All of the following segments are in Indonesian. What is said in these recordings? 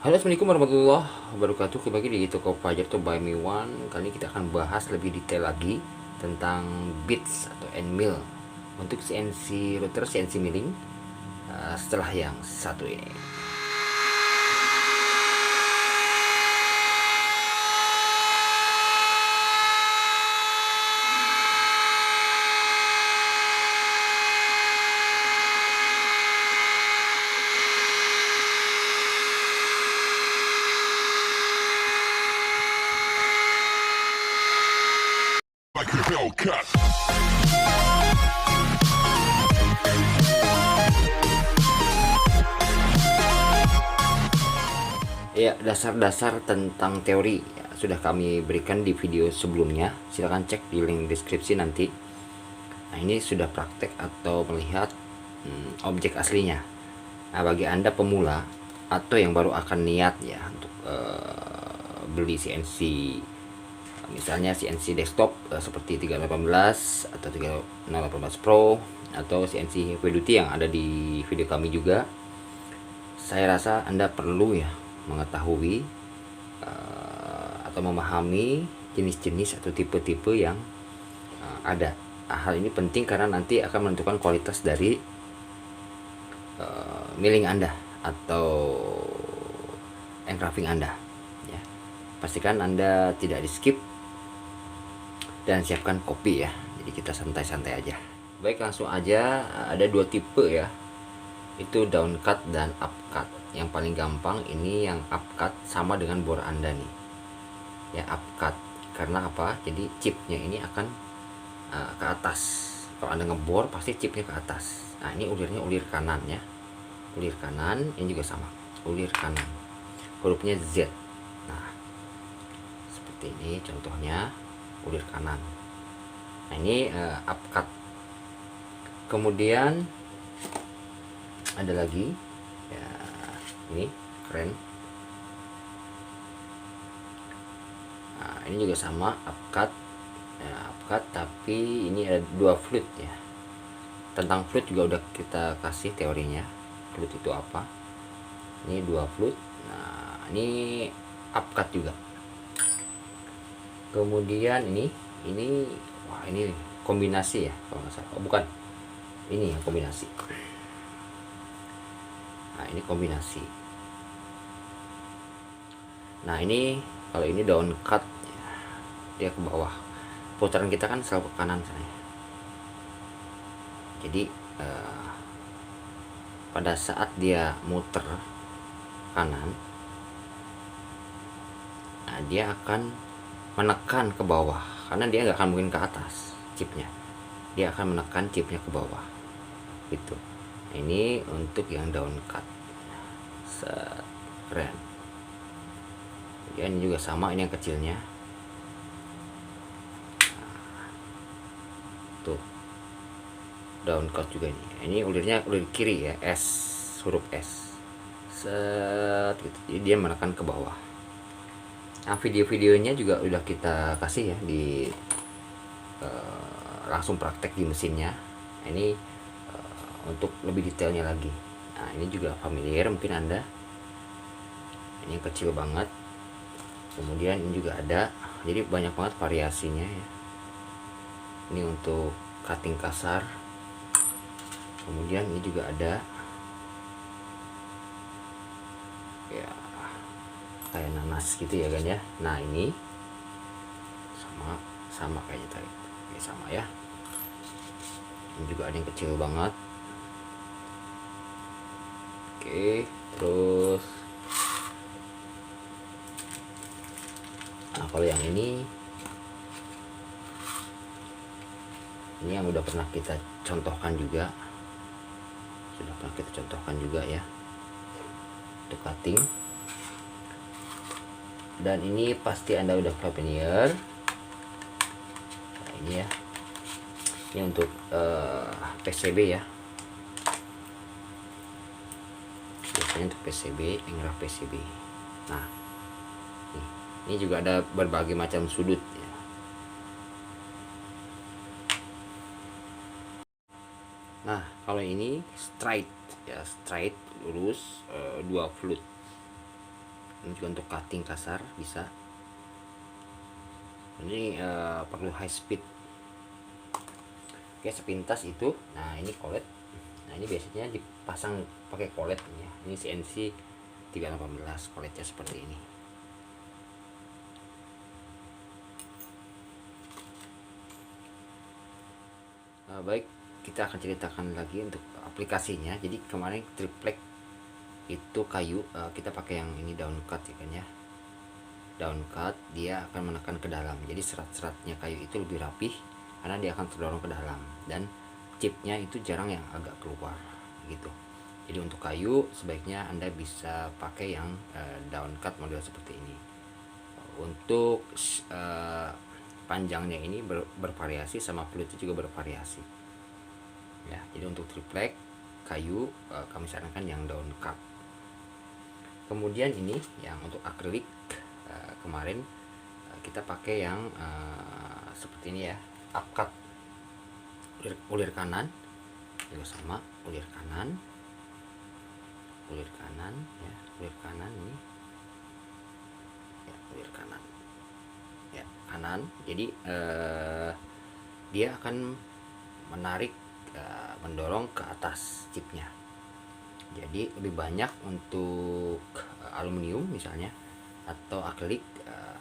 Halo, assalamualaikum warahmatullahi wabarakatuh. Kembali lagi di toko Fajar to by me one. Kali ini kita akan bahas lebih detail lagi tentang bits atau end mill untuk CNC router, CNC milling setelah yang satu ini. Like a Hellcat. Ya, dasar-dasar tentang teori ya, sudah kami berikan di video sebelumnya. Silahkan cek di link deskripsi nanti. Nah, ini sudah praktek atau melihat objek aslinya. Nah, bagi Anda pemula atau yang baru akan niat ya untuk beli CNC, misalnya CNC desktop seperti 3018 atau 3018 Pro atau CNC Heavy Duty yang ada di video kami juga, saya rasa Anda perlu ya mengetahui atau memahami jenis-jenis atau tipe-tipe yang ada. Hal ini penting karena nanti akan menentukan kualitas dari milling Anda atau engraving Anda ya. Pastikan Anda tidak di skip dan siapkan kopi ya, jadi kita santai-santai aja. Baik, langsung aja. Ada dua tipe ya, itu down cut dan up cut. Yang paling gampang ini yang up cut, sama dengan bor Anda nih ya, up cut. Karena apa? Jadi chipnya ini akan ke atas. Kalau Anda ngebor pasti chipnya ke atas. Nah, ini ulirnya ulir kanan ya, ulir kanan. Ini juga sama, ulir kanan, hurufnya Z. Nah, seperti ini contohnya, ulir kanan. Nah, ini up cut. Kemudian ada lagi ya, ini keren. Nah, ini juga sama, up cut ya, up cut, tapi ini ada dua flute ya. Tentang flute juga udah kita kasih teorinya, flute itu apa. Ini dua flute. Nah, ini up cut juga. Kemudian ini wah, ini kombinasi ya kalau nggak salah. Oh, bukan, ini yang kombinasi. Nah, ini kombinasi. Nah, ini kalau ini down cut ya, dia ke bawah. Putaran kita kan selalu ke kanan saya. Jadi pada saat dia muter kanan, nah dia akan menekan ke bawah karena dia nggak akan mungkin ke atas chipnya. Dia akan menekan chipnya ke bawah gitu. Ini untuk yang down cut. Keren. Ya, ini juga sama, ini yang kecilnya. Tuh, down cut juga ini. Ini ulirnya ulir kiri ya, S, huruf S. Set gitu. Jadi dia menekan ke bawah. Nah, video-videonya juga udah kita kasih ya di langsung praktek di mesinnya. Nah, ini untuk lebih detailnya lagi. Nah, ini juga familiar mungkin Anda. Ini yang kecil banget. Kemudian ini juga ada, jadi banyak banget variasinya ya. Ini untuk cutting kasar. Kemudian ini juga ada ya, kayak nanas gitu ya kan ya. Nah, ini sama kayaknya tadi. Oke, sama ya. Ini juga ada yang kecil banget. Oke, terus nah, kalau yang ini yang udah pernah kita contohkan juga, ya, untuk cutting. Dan ini pasti Anda udah familiar. Nah, ini ya, ini untuk PCB ya, biasanya untuk PCB, engraf PCB. Nah, ini juga ada berbagai macam sudut ya. Nah, kalau ini straight ya, straight lurus, dua flute. Ini juga untuk cutting kasar bisa. Ini perlu high speed. Oke, sepintas itu. Nah, ini collet. Nah, ini biasanya dipasang pakai collet ya. Ini CNC 318, colletnya seperti ini. Baik, kita akan ceritakan lagi untuk aplikasinya. Jadi kemarin triplek itu kayu, kita pakai yang ini down cut ya kan ya. Down cut dia akan menekan ke dalam, jadi serat-seratnya kayu itu lebih rapih karena dia akan terdorong ke dalam, dan chipnya itu jarang yang agak keluar gitu. Jadi untuk kayu sebaiknya Anda bisa pakai yang down cut model seperti ini. Untuk panjangnya ini bervariasi, sama fluidnya juga bervariasi ya. Jadi untuk triplek kayu kami sarankan yang down cut. Kemudian ini yang untuk akrilik, kemarin kita pakai yang seperti ini ya, upcut ulir kanan juga sama, ulir kanan ya, ulir kanan ini ya, ulir kanan ya, kanan. Jadi dia akan menarik, mendorong ke atas chipnya. Jadi lebih banyak untuk aluminium misalnya, atau akrilik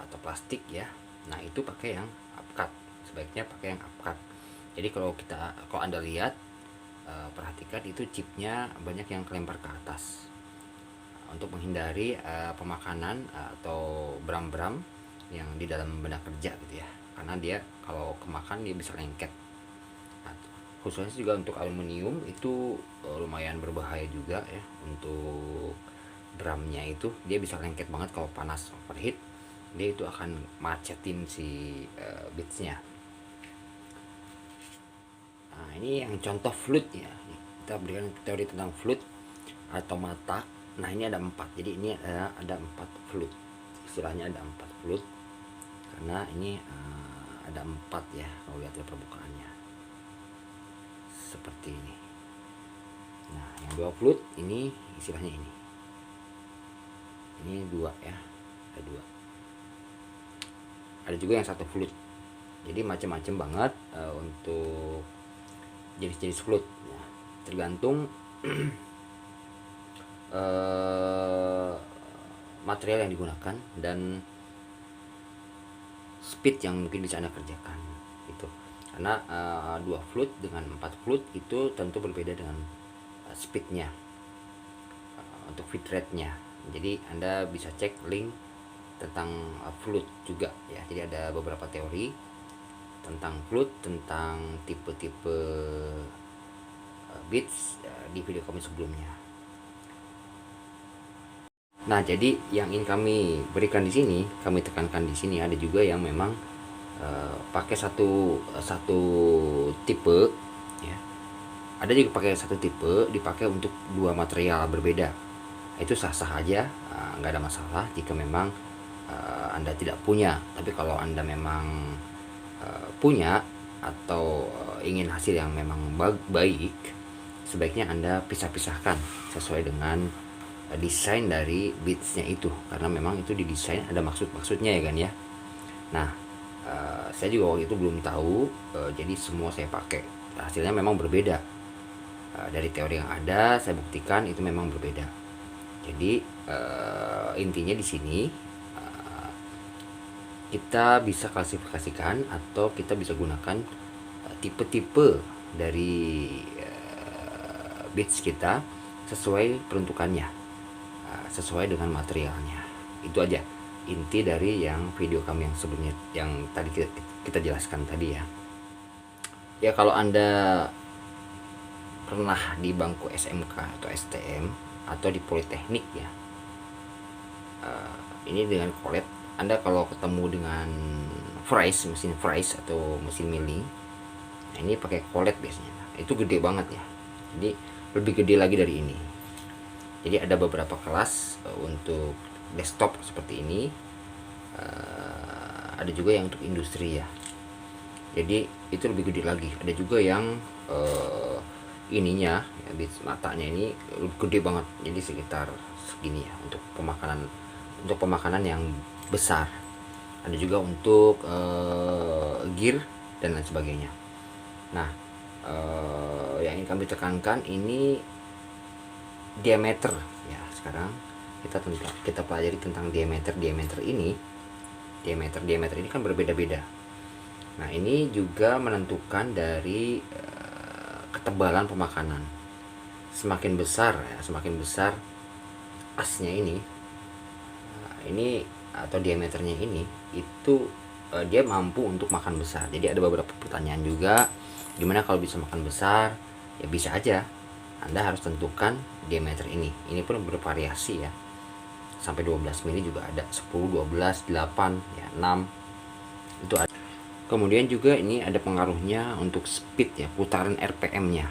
atau plastik ya. Nah, itu pakai yang upcut, sebaiknya pakai yang upcut. Jadi kalau Anda lihat, perhatikan itu chipnya banyak yang kelempar ke atas, untuk menghindari pemakanan atau bram-bram yang di dalam benda kerja gitu ya, karena dia kalau kemakan dia bisa lengket. Nah, khususnya juga untuk aluminium itu lumayan berbahaya juga ya. Untuk drumnya itu dia bisa lengket banget kalau panas, overheat dia itu akan macetin si bitsnya. Nah, ini yang contoh flute ya, kita berikan teori tentang flute atau mata. Nah, ini ada 4, jadi ini ada 4 flute, istilahnya ada 4 flute karena ini ada 4 ya kalau lihat dari permukaannya seperti ini. Nah, yang 2 flute ini istilahnya ini 2 ya, ada 2. Ada juga yang 1 flute. Jadi macam-macam banget untuk jenis-jenis flute ya, tergantung material yang digunakan dan speed yang mungkin bisa Anda kerjakan itu. Karena 2 flute dengan 4 flute itu tentu berbeda dengan speednya, untuk feed rate-nya. Jadi Anda bisa cek link tentang flute juga ya. Jadi ada beberapa teori tentang flute, tentang tipe-tipe beats di video kami sebelumnya. Nah, jadi yang ingin kami berikan di sini, kami tekankan di sini, ada juga yang memang pakai satu tipe ya. Ada juga pakai satu tipe dipakai untuk 2 material berbeda. Itu sah-sah aja, nggak ada masalah jika memang Anda tidak punya. Tapi kalau Anda memang punya atau ingin hasil yang memang baik, sebaiknya Anda pisah-pisahkan sesuai dengan desain dari beadsnya itu, karena memang itu didesain ada maksudnya ya kan ya. Nah, saya juga waktu itu belum tahu, jadi semua saya pakai, hasilnya memang berbeda. Dari teori yang ada saya buktikan itu memang berbeda. Jadi intinya di sini kita bisa klasifikasikan atau kita bisa gunakan tipe-tipe dari beads kita sesuai peruntukannya, sesuai dengan materialnya. Itu aja inti dari yang video kami yang sebelumnya, yang tadi kita jelaskan tadi ya. Ya, kalau Anda pernah di bangku SMK atau STM atau di Politeknik ya, ini dengan collet, Anda kalau ketemu dengan mesin fries atau mesin milling, nah ini pakai collet biasanya. Itu gede banget ya, jadi lebih gede lagi dari ini. Jadi ada beberapa kelas untuk desktop seperti ini, ada juga yang untuk industri ya, jadi itu lebih gede lagi. Ada juga yang ininya ya, matanya ini lebih gede banget, jadi sekitar segini ya, untuk pemakanan untuk pemakanan yang besar, ada juga untuk gear dan lain sebagainya. Nah, yang ingin kami tekankan ini diameter ya. Sekarang kita pelajari tentang diameter ini. Diameter ini kan berbeda-beda. Nah, ini juga menentukan dari ketebalan pemakanan. Semakin besar asnya ini atau diameternya ini, itu dia mampu untuk makan besar. Jadi ada beberapa pertanyaan juga, gimana kalau bisa makan besar? Ya bisa aja, Anda harus tentukan diameter ini. Ini pun bervariasi ya, sampai 12 mili juga ada, 10, 12, 8, ya 6 itu ada. Kemudian juga ini ada pengaruhnya untuk speed ya, putaran RPM-nya.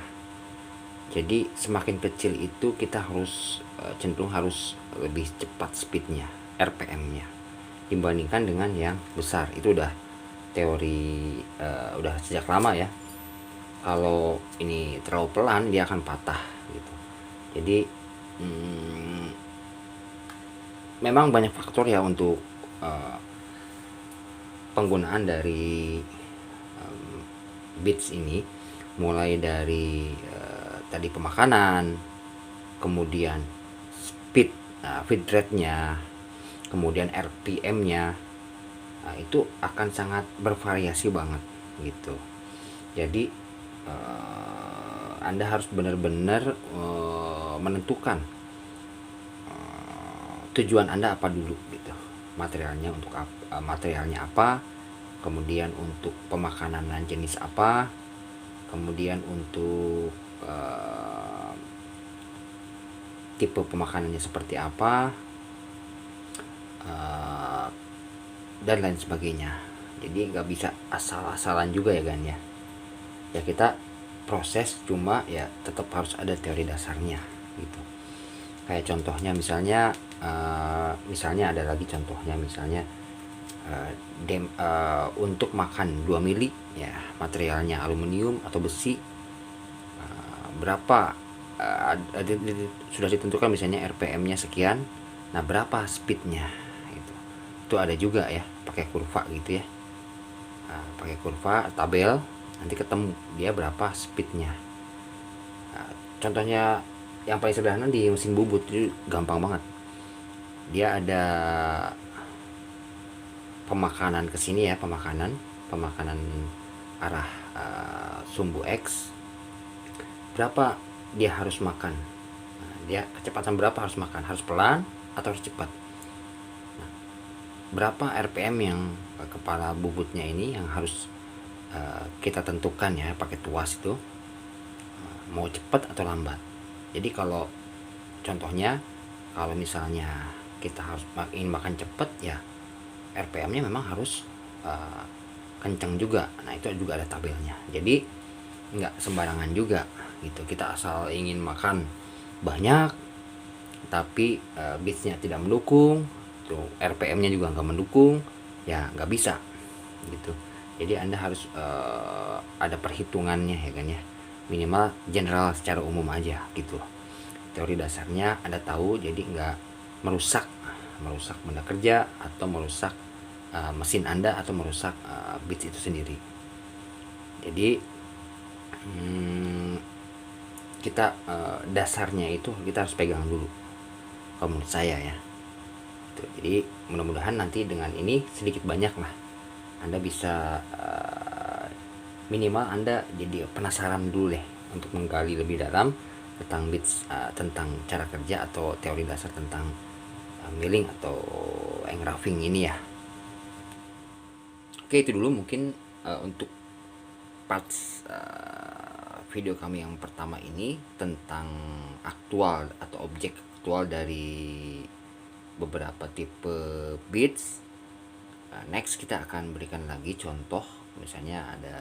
Jadi semakin kecil itu kita harus cenderung harus lebih cepat speednya, RPM-nya, dibandingkan dengan yang besar. Itu udah teori udah sejak lama ya. Kalau ini terlalu pelan dia akan patah gitu. Jadi memang banyak faktor ya untuk penggunaan dari Beats ini, mulai dari tadi pemakanan, kemudian speed, feed rate-nya, kemudian RPM-nya. Nah, itu akan sangat bervariasi banget gitu. Jadi Anda harus benar-benar menentukan tujuan Anda apa dulu gitu. Materialnya untuk materialnya apa, kemudian untuk pemakanan jenis apa, kemudian untuk tipe pemakanannya seperti apa, dan lain sebagainya. Jadi nggak bisa asal-asalan juga ya kan ya. Ya kita proses, cuma ya tetap harus ada teori dasarnya gitu. Kayak contohnya misalnya ada lagi contohnya, misalnya untuk makan 2 mili ya, materialnya aluminium atau besi, berapa sudah ditentukan misalnya RPM-nya sekian. Nah, berapa speednya itu ada juga ya, pakai kurva gitu ya. Pakai kurva tabel, nanti ketemu dia berapa speednya. Contohnya yang paling sederhana di mesin bubut itu gampang banget. Dia ada pemakanan ke sini ya, pemakanan arah sumbu X. Berapa dia harus makan? Nah, dia kecepatan berapa harus makan? Harus pelan atau harus cepat? Nah, berapa RPM yang kepala bubutnya ini yang harus kita tentukan ya, pakai tuas itu, mau cepat atau lambat. Jadi kalau contohnya, kalau misalnya kita harus ingin makan cepat ya, RPM-nya memang harus kencang juga. Nah, itu juga ada tabelnya. Jadi nggak sembarangan juga gitu. Kita asal ingin makan banyak tapi beatsnya tidak mendukung, tuh RPM-nya juga nggak mendukung, ya nggak bisa gitu. Jadi Anda harus ada perhitungannya ya kan ya, minimal general secara umum aja gitu. Teori dasarnya Anda tahu, jadi nggak merusak benda kerja atau merusak mesin Anda atau merusak beats itu sendiri. Jadi kita dasarnya itu kita harus pegang dulu, kalau menurut saya ya. Jadi mudah-mudahan nanti dengan ini sedikit banyak lah Anda bisa minimal Anda jadi penasaran dulu deh untuk menggali lebih dalam tentang beats, tentang cara kerja atau teori dasar tentang milling atau engraving ini ya. Oke, itu dulu mungkin untuk parts video kami yang pertama ini tentang aktual atau objek aktual dari beberapa tipe beats. Next kita akan berikan lagi contoh, misalnya ada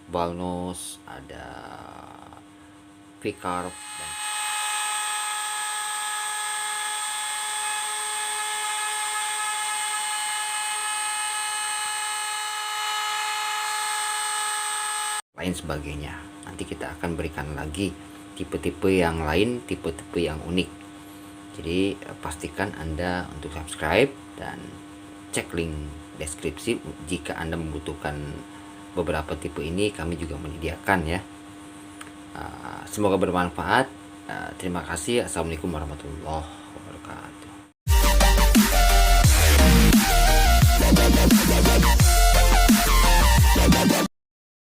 ball nose, ada V-carve, dan lain sebagainya. Nanti kita akan berikan lagi tipe-tipe yang lain, tipe-tipe yang unik. Jadi pastikan Anda untuk subscribe dan cek link deskripsi jika Anda membutuhkan beberapa tipe ini, kami juga menyediakan ya. Semoga bermanfaat. Terima kasih. Assalamualaikum warahmatullahi wabarakatuh.